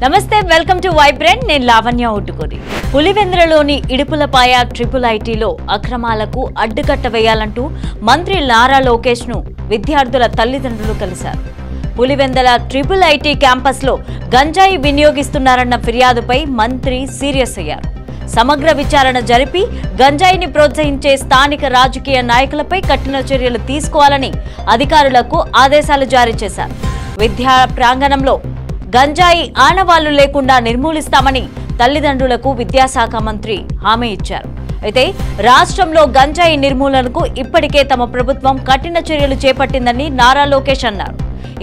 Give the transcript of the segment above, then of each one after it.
నమస్తే welcome to vibrant నేను Lavanya Uttukuri పులివెందులలోని Idupulapaya triple ఐటీలో అక్రమాలకు అడ్డుకట్ట వేయాలంటూ మంత్రి నారా లోకేష్ ను విద్యార్థుల తల్లిదండ్రులు కలిశారు. పులివెందుల ట్రిపుల్ ఐటీ క్యాంపస్ లో గంజాయి వినియోగిస్తున్నారన్న ఫిర్యాదుపై మంత్రి సీరియస్ అయ్యారు. సమగ్ర విచారణ జరిపి గంజాయిని ప్రోత్సహించే స్థానిక రాజకీయ నాయకులపై కఠిన చర్యలు తీసుకోవాలని అధికారులకు ఆదేశాలు జారీ చేశారు. విద్యా ప్రాంగణంలో గంజాయి ఆనవాళ్లు లేకుండా నిర్మూలిస్తామని తల్లిదండ్రులకు విద్యాశాఖ మంత్రి హామీ ఇచ్చారు. అయితే రాష్ట్రంలో గంజాయి నిర్మూలనకు ఇప్పటికే తమ ప్రభుత్వం కఠిన చర్యలు చేపట్టిందని నారా లోకేష్ అన్నారు.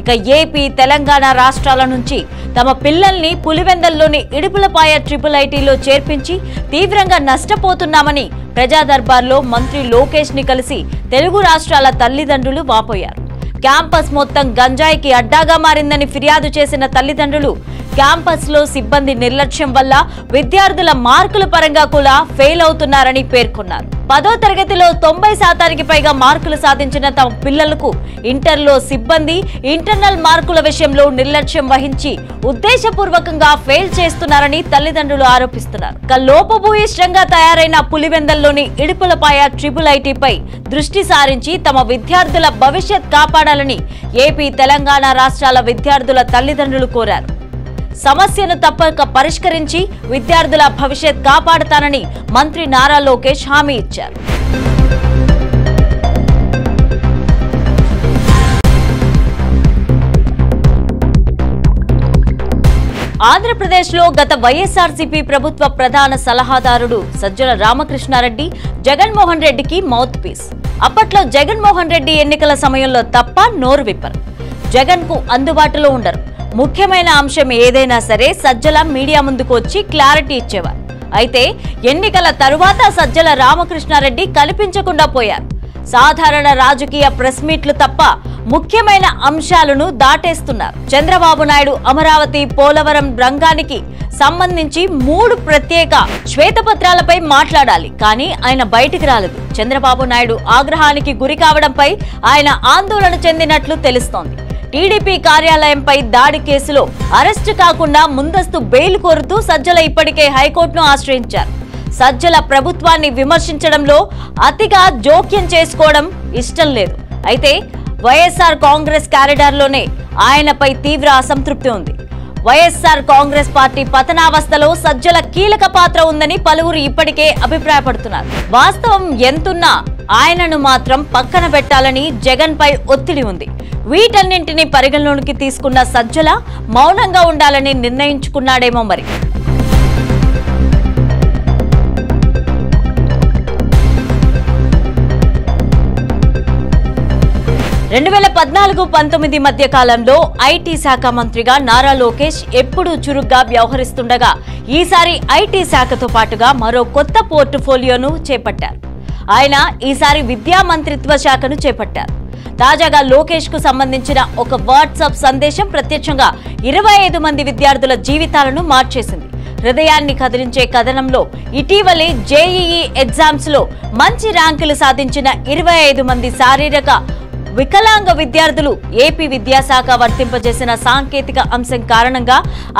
ఇక ఏపీ, తెలంగాణ రాష్ట్రాల నుంచి తమ పిల్లల్ని పులివెందులలోని ఇడుపులపాయ ట్రిపుల్ ఐటీలో చేర్పించి తీవ్రంగా నష్టపోతున్నామని ప్రజా దర్బార్లో మంత్రి లోకేష్ ని కలిసి తెలుగు రాష్ట్రాల తల్లిదండ్రులు వాపోయారు. క్యాంపస్ మొత్తం గంజాయికి అడ్డాగా మారిందని ఫిర్యాదు చేసిన తల్లిదండ్రులు క్యాంపస్ లో సిబ్బంది నిర్లక్ష్యం వల్ల విద్యార్థుల మార్కుల పరంగా కూడా ఫెయిల్ అవుతున్నారని పేర్కొన్నారు. 10వ తరగతిలో 90% పైగా మార్కులు సాధించిన తమ పిల్లలకు ఇంటర్లో సిబ్బంది ఇంటర్నల్ మార్కుల విషయంలో నిర్లక్ష్యం వహించి ఉద్దేశపూర్వకంగా ఫెయిల్ చేస్తున్నారని తల్లిదండ్రులు ఆరోపిస్తున్నారు. లోపభూయిష్టంగా తయారైన పులివెందులలోని ఇడుపులపాయ ట్రిపుల్ ఐటీపై దృష్టి సారించి తమ విద్యార్థుల భవిష్యత్ కాపాడాలని ఏపీ, తెలంగాణ రాష్ట్రాల విద్యార్థుల తల్లిదండ్రులు కోరారు. సమస్యను తప్పక పరిష్కరించి విద్యార్థుల భవిష్యత్ కాపాడతానని మంత్రి నారా లోకేష్ హామీ ఇచ్చారు. ఆంధ్రప్రదేశ్లో గత వైఎస్ఆర్సీపీ ప్రభుత్వ ప్రధాన సలహాదారుడు సజ్జల రామకృష్ణారెడ్డి జగన్మోహన్ రెడ్డికి మౌత్ పీస్. అప్పట్లో జగన్మోహన్ రెడ్డి ఎన్నికల సమయంలో తప్ప నోరు విప్పరు, జగన్ కు అందుబాటులో ఉండరు. ముఖ్యమైన అంశం ఏదైనా సరే సజ్జల మీడియా ముందుకు వచ్చి క్లారిటీ ఇచ్చేవారు. అయితే ఎన్నికల తరువాత సజ్జల రామకృష్ణారెడ్డి కనిపించకుండా పోయారు. సాధారణ రాజకీయ ప్రెస్ మీట్లు తప్ప ముఖ్యమైన అంశాలను దాటేస్తున్నారు. చంద్రబాబు నాయుడు అమరావతి, పోలవరం రంగానికి సంబంధించి 3 ప్రత్యేక శ్వేతపత్రాలపై మాట్లాడాలి, కానీ ఆయన బయటికి రాలేదు. చంద్రబాబు నాయుడు ఆగ్రహానికి గురి కావడంపై ఆయన ఆందోళన చెందినట్లు తెలుస్తోంది. టీడీపీ కార్యాలయంపై దాడి కేసులో అరెస్టు కాకుండా ముందస్తు బెయిల్ కోరుతూ సజ్జల ఇప్పటికే హైకోర్టును ఆశ్రయించారు. సజ్జల ప్రభుత్వాన్ని విమర్శించడంలో అతిగా జోక్యం చేసుకోవడం ఇష్టం లేదు. అయితే వైఎస్ఆర్ కాంగ్రెస్ కారిడార్లోనే ఆయనపై తీవ్ర అసంతృప్తి ఉంది. వైఎస్ఆర్ కాంగ్రెస్ పార్టీ పతనావస్థలో సజ్జల కీలక పాత్ర ఉందని పలువురు ఇప్పటికే అభిప్రాయపడుతున్నారు. వాస్తవం ఎంతున్నా ఆయనను మాత్రం పక్కన పెట్టాలని జగన్ పై ఒత్తిడి ఉంది. వీటన్నింటినీ పరిగణలోకి తీసుకున్న సజ్జల మౌనంగా ఉండాలని నిర్ణయించుకున్నాడేమో మరి. రెండు 2014-19 మధ్య కాలంలో ఐటీ శాఖ మంత్రిగా నారా లోకేష్ ఎప్పుడూ చురుగ్గా వ్యవహరిస్తుండగా ఈసారి ఐటీ శాఖతో పాటుగా మరో కొత్త పోర్టుఫోలియోను చేపట్టారు. ఆయన ఈసారి విద్యా మంత్రిత్వ శాఖను చేపట్టారు. తాజాగా లోకేష్ కు సంబంధించిన ఒక వాట్సాప్ సందేశం ప్రత్యక్షంగా 25 మంది విద్యార్థుల జీవితాలను మార్చేసింది. హృదయాన్ని కదిలించే కథనంలో ఇటీవలే జేఈఈ ఎగ్జామ్స్ లో మంచి ర్యాంకులు సాధించిన 25 మంది శారీరక వికలాంగ విద్యార్థులు ఏపీ విద్యాశాఖ వర్తింపజేసిన సాంకేతిక అంశం కారణంగా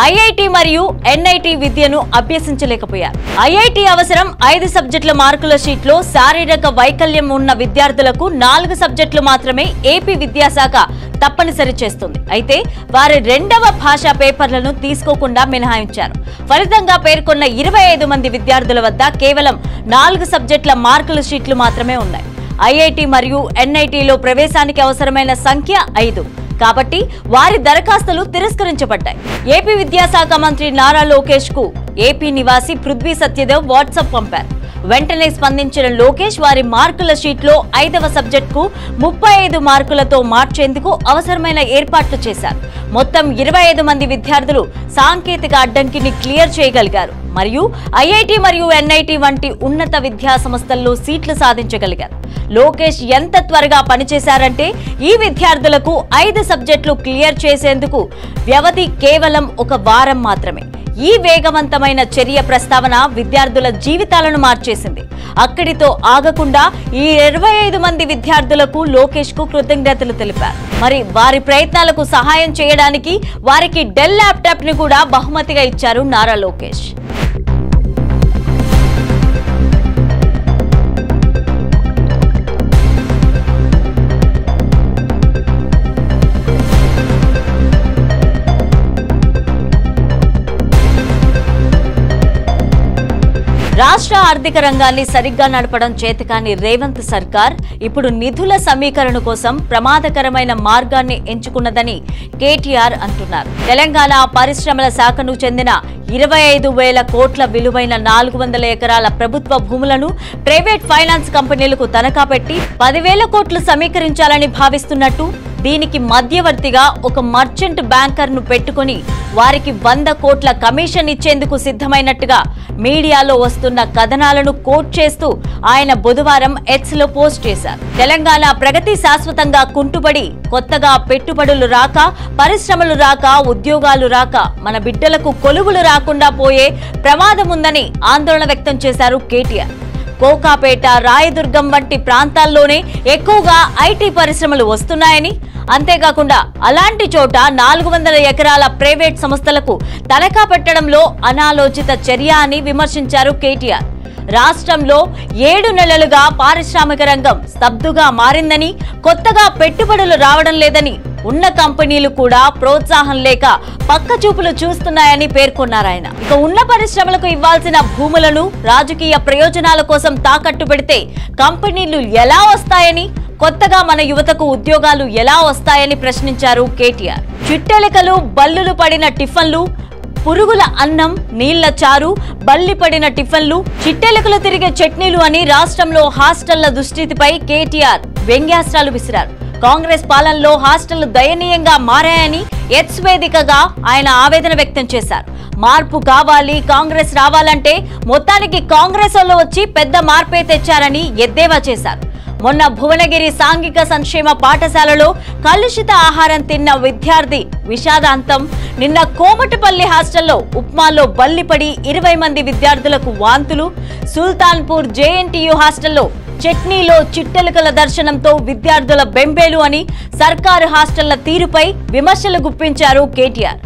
ఐఐటి మరియు ఎన్ఐటి విద్యను అభ్యసించలేకపోయారు. ఐఐటి అవసరం 5 సబ్జెక్టుల మార్కుల షీట్లో శారీరక వైకల్యం ఉన్న విద్యార్థులకు 4 సబ్జెక్టులు మాత్రమే ఏపీ విద్యాశాఖ తప్పనిసరి చేస్తుంది. అయితే వారి 2వ భాషా పేపర్లను తీసుకోకుండా మినహాయించారు. ఫలితంగా పేర్కొన్న 25 మంది విద్యార్థుల వద్ద కేవలం 4 సబ్జెక్టుల మార్కుల షీట్లు మాత్రమే ఉన్నాయి. ఐఐటి మరియు ఎన్ఐటిలో ప్రవేశానికి అవసరమైన సంఖ్య 5. కాబట్టి వారి దరఖాస్తులు తిరస్కరించబడ్డాయి. ఏపీ విద్యాశాఖ మంత్రి నారా లోకేష్ కు ఏపీ నివాసి పృథ్వీ సత్యదేవ్ వాట్సాప్ పంపారు. వెంటనే స్పందించిన లోకేష్ వారి మార్కుల షీట్లో 5వ సబ్జెక్టుకు 35 మార్కులతో మార్చేందుకు అవసరమైన ఏర్పాట్లు చేశారు. మొత్తం 25 మంది విద్యార్థులు సాంకేతిక అడ్డంకిని క్లియర్ చేయగలిగారు మరియు ఐఐటి మరియు ఎన్ఐటి వంటి ఉన్నత విద్యా సంస్థల్లో సీట్లు సాధించగలిగారు. లోకేష్ ఎంత త్వరగా పనిచేశారంటే ఈ విద్యార్థులకు 5 సబ్జెక్టులు క్లియర్ చేసేందుకు వ్యవధి కేవలం 1 వారం మాత్రమే. ఈ వేగవంతమైన చర్య ప్రస్తావన విద్యార్థుల జీవితాలను మార్చేసింది. అక్కడితో ఆగకుండా ఈ 25 మంది విద్యార్థులకు లోకేష్ కు కృతజ్ఞతలు తెలిపారు. మరి వారి ప్రయత్నాలకు సహాయం చేయడానికి వారికి డెల్ ల్యాప్టాప్ ని కూడా బహుమతిగా ఇచ్చారు నారా లోకేష్. రాష్ట్ర ఆర్థిక రంగాన్ని సరిగ్గా నడపడం చేతకాని రేవంత్ సర్కార్ ఇప్పుడు నిధుల సమీకరణ కోసం ప్రమాదకరమైన మార్గాన్ని ఎంచుకున్నదని కేటీఆర్ అంటున్నారు. తెలంగాణ పరిశ్రమల శాఖను చెందిన 25,000 కోట్ల విలువైన 400 ఎకరాల ప్రభుత్వ భూములను ప్రైవేట్ ఫైనాన్స్ కంపెనీలకు తనఖా పెట్టి 10,000 కోట్లు సమీకరించాలని భావిస్తున్నట్టు, దీనికి మధ్యవర్తిగా ఒక మర్చెంట్ బ్యాంకర్ ను పెట్టుకుని వారికి 100 కోట్ల కమిషన్ ఇచ్చేందుకు సిద్ధమైనట్టుగా మీడియాలో వస్తున్న కథనాలను కోట్ చేస్తూ ఆయన బుధవారం ఎక్స్ లో పోస్ట్ చేశారు. తెలంగాణ ప్రగతి శాశ్వతంగా కుంటుపడి కొత్తగా పెట్టుబడులు రాక, పరిశ్రమలు రాక, ఉద్యోగాలు రాక మన బిడ్డలకు కొలువులు రాకుండా పోయే ప్రమాదం ఉందని ఆందోళన వ్యక్తం చేశారు కేటీఆర్. కోకాపేట, రాయదుర్గం వంటి ప్రాంతాల్లోనే ఎక్కువగా ఐటీ పరిశ్రమలు వస్తున్నాయని, అంతేకాకుండా అలాంటి చోట 400 ఎకరాల ప్రైవేట్ సంస్థలకు తనఖా పెట్టడంలో అనాలోచిత చర్య అని విమర్శించారు కేటీఆర్. రాష్ట్రంలో 7 నెలలుగా పారిశ్రామిక రంగం స్తబ్దుగా మారిందని, కొత్తగా పెట్టుబడులు రావడం లేదని, ఉన్న కంపెనీలు కూడా ప్రోత్సాహం లేక పక్క చూపులు చూస్తున్నాయని పేర్కొన్నారు ఆయన. ఇక ఉన్న పరిశ్రమలకు ఇవ్వాల్సిన భూములను రాజకీయ ప్రయోజనాల కోసం తాకట్టు పెడితే కంపెనీలు ఎలా వస్తాయని, కొత్తగా మన యువతకు ఉద్యోగాలు ఎలా వస్తాయని ప్రశ్నించారు కేటీఆర్. చిట్టెలికలు, బల్లులు పడిన టిఫన్లు, పురుగుల అన్నం, నీళ్ల చారు, బల్లి పడిన టిఫన్లు, చిట్టెలికలు తిరిగే చట్నీలు అని రాష్ట్రంలో హాస్టళ్ల దుస్థితిపై కేటీఆర్ వ్యంగ్యాస్త్రాలు విసిరారు. కాంగ్రెస్ పాలనలో హాస్టళ్లు దయనీయంగా మారాయని ఎక్స్ వేదికగా ఆయన ఆవేదన వ్యక్తం చేశారు. మార్పు కావాలి, కాంగ్రెస్ రావాలంటే మొత్తానికి కాంగ్రెస్ వాళ్ళు వచ్చి పెద్ద మార్పే తెచ్చారని ఎద్దేవా చేశారు. మొన్న భువనగిరి సాంఘిక సంక్షేమ పాఠశాలలో కలుషిత ఆహారం తిన్న విద్యార్థి విషాదాంతం. నిన్న కోమటిపల్లి హాస్టల్లో ఉప్మాలో బల్లిపడి 20 మంది విద్యార్థులకు వాంతులు. సుల్తాన్పూర్ జేఎన్టీయూ హాస్టల్లో చట్నీలో చిట్టెలుకల దర్శనంతో విద్యార్థుల బెంబేలు అని సర్కారు హాస్టళ్ల తీరుపై విమర్శలు గుప్పించారు కేటీఆర్.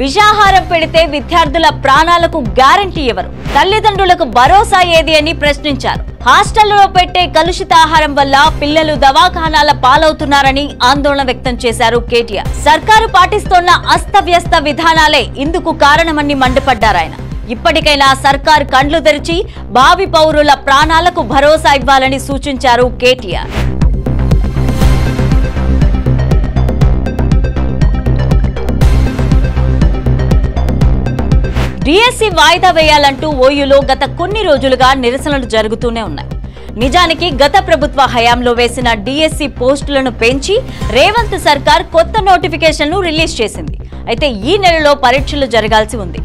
విషాహారం పెడితే విద్యార్థుల ప్రాణాలకు గ్యారంటీ ఎవరు? తల్లిదండ్రులకు భరోసా ఏది అని ప్రశ్నించారు. హాస్టల్లో పెట్టే కలుషిత ఆహారం వల్ల పిల్లలు దవాఖానాల పాలవుతున్నారని ఆందోళన వ్యక్తం చేశారు కేటీఆర్. సర్కారు పాటిస్తోన్న అస్తవ్యస్త విధానాలే ఇందుకు కారణమని మండిపడ్డారాయన. ఇప్పటికైనా సర్కార్ కండ్లు తెరిచి భావి పౌరుల ప్రాణాలకు భరోసా ఇవ్వాలని సూచించారు కేటీఆర్. డిఎస్సి వాయిదా వేయాలంటూ ఓయూలో గత కొన్ని రోజులుగా నిరసనలు జరుగుతూనే ఉన్నాయి. నిజానికి గత ప్రభుత్వ హయాంలో వేసిన డిఎస్సి పోస్టులను పెంచి రేవంత్ సర్కార్ కొత్త నోటిఫికేషన్ను రిలీజ్ చేసింది. అయితే ఈ నెలలో పరీక్షలు జరగాల్సి ఉంది.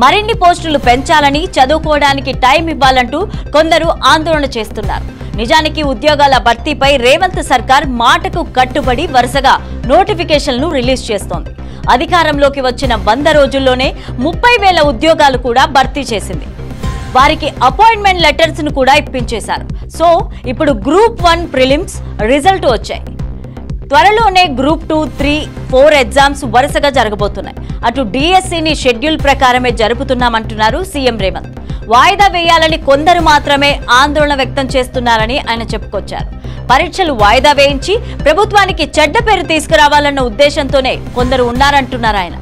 మరిన్ని పోస్టులు పెంచాలని, చదువుకోవడానికి టైం ఇవ్వాలంటూ కొందరు ఆందోళన చేస్తున్నారు. నిజానికి ఉద్యోగాల భర్తీపై రేవంత్ సర్కార్ మాటకు కట్టుబడి వరుసగా నోటిఫికేషన్లను రిలీజ్ చేస్తోంది. అధికారంలోకి వచ్చిన 100 రోజుల్లోనే 30,000 ఉద్యోగాలు కూడా భర్తీ చేసింది. వారికి అపాయింట్మెంట్ లెటర్స్ ను కూడా ఇప్పించేశారు. సో ఇప్పుడు గ్రూప్ 1 ప్రిలిమ్స్ రిజల్ట్ వచ్చాయి. త్వరలోనే గ్రూప్ 2, 3, 4 ఎగ్జామ్స్ వరుసగా జరగబోతున్నాయి. అటు డిఎస్సిని షెడ్యూల్ ప్రకారమే జరుపుతున్నామంటున్నారు సీఎం రేవంత్. వాయిదా వేయాలని కొందరు మాత్రమే ఆందోళన వ్యక్తం చేస్తున్నారని ఆయన చెప్పుకొచ్చారు. పరీక్షలు వాయిదా వేయించి ప్రభుత్వానికి చెడ్డ పేరు తీసుకురావాలన్న ఉద్దేశంతోనే కొందరు ఉన్నారంటున్నారు ఆయన.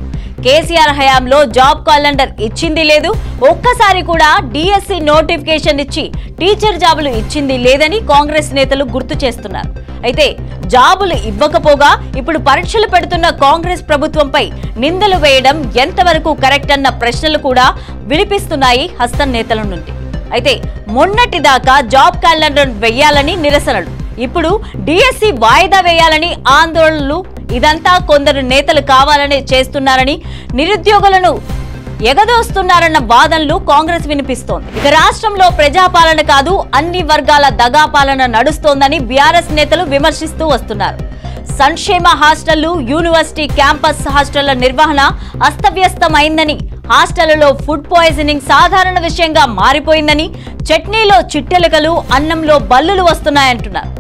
కేసీఆర్ హయాంలో జాబ్ క్యాలెండర్ ఇచ్చింది లేదు, ఒక్కసారి కూడా డిఎస్సి నోటిఫికేషన్ ఇచ్చి టీచర్ జాబులు ఇచ్చింది లేదని కాంగ్రెస్ నేతలు గుర్తు చేస్తున్నారు. అయితే జాబులు ఇవ్వకపోగా ఇప్పుడు పరీక్షలు పెడుతున్న కాంగ్రెస్ ప్రభుత్వంపై నిందలు వేయడం ఎంతవరకు కరెక్ట్ అన్న ప్రశ్నలు కూడా వినిపిస్తున్నాయి హస్తం నేతల నుండి. అయితే మొన్నటిదాకా జాబ్ క్యాలెండర్ వేయాలని నిరసనలు, ఇప్పుడు డిఎస్సి వాయిదా వేయాలని ఆందోళనలు, ఇదంతా కొందరు నేతలు కావాలనే చేస్తున్నారని, నిరుద్యోగులను ఎగదోస్తున్నారన్న వాదనలు కాంగ్రెస్ వినిపిస్తోంది. ఇక రాష్ట్రంలో ప్రజాపాలన కాదు అన్ని వర్గాల దగా పాలన నడుస్తోందని బీఆర్ఎస్ నేతలు విమర్శిస్తూ వస్తున్నారు. సంక్షేమ హాస్టళ్లు, యూనివర్సిటీ క్యాంపస్ హాస్టళ్ల నిర్వహణ అస్తవ్యస్తమైందని, హాస్టళ్లలో ఫుడ్ పాయిజనింగ్ సాధారణ విషయంగా మారిపోయిందని, చట్నీలో చిట్టెలకలు, అన్నంలో బల్లులు వస్తున్నాయంటున్నారు.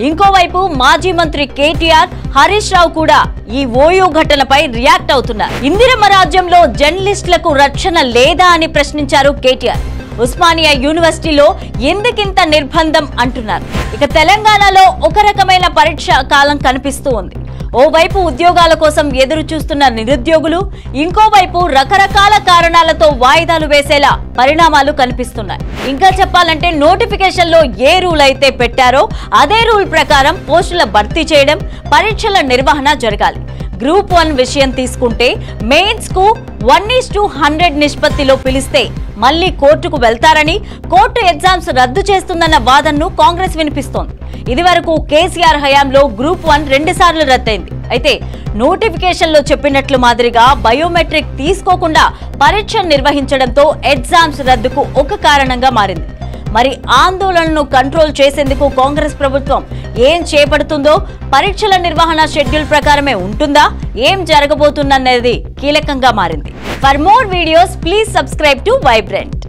ఇంకోవైపు మాజీ మంత్రి కేటీఆర్, హరీష్ రావు కూడా ఈ ఓయూ ఘటనపై రియాక్ట్ అవుతున్నారు. ఇందిరమ్మ రాజ్యంలో జర్నలిస్టులకు రక్షణ లేదా అని ప్రశ్నించారు కేటీఆర్. ఉస్మానియా యూనివర్సిటీలో ఎందుకింత నిర్బంధం అంటున్నారు. ఇక తెలంగాణలో ఒక రకమైన పరీక్ష కాలం కనిపిస్తూ ఉంది. ఓవైపు ఉద్యోగాల కోసం ఎదురు చూస్తున్న నిరుద్యోగులు, ఇంకోవైపు రకరకాల కారణాలతో వాయిదాలు వేసేలా పరిణామాలు కనిపిస్తున్నాయి. ఇంకా చెప్పాలంటే నోటిఫికేషన్లో ఏ రూల్ అయితే పెట్టారో అదే రూల్ ప్రకారం పోస్టుల భర్తీ చేయడం, పరీక్షల నిర్వహణ జరగాలి. గ్రూప్ 1 విషయం తీసుకుంటే మెయిన్స్ కు 1:100 నిష్పత్తిలో పిలిస్తే మళ్లీ కోర్టుకు వెళ్తారని, కోర్టు ఎగ్జామ్స్ రద్దు చేస్తుందన్న వాదనను కాంగ్రెస్ వినిపిస్తోంది. ఇదివరకు కేసీఆర్ హయాంలో గ్రూప్ 1 2 సార్లు రద్దయింది. అయితే నోటిఫికేషన్లో చెప్పినట్లు మాదిరిగా బయోమెట్రిక్ తీసుకోకుండా పరీక్ష నిర్వహించడంతో ఎగ్జామ్స్ రద్దుకు ఒక కారణంగా మారింది. మరి ఆందోళనను కంట్రోల్ చేసేందుకు కాంగ్రెస్ ప్రభుత్వం ఏం చేపడుతుందో, పరీక్షల నిర్వహణ షెడ్యూల్ ప్రకారమే ఉంటుందా, ఏం జరగబోతుందనేది కీలకంగా మారింది. For more videos please subscribe to vibrant.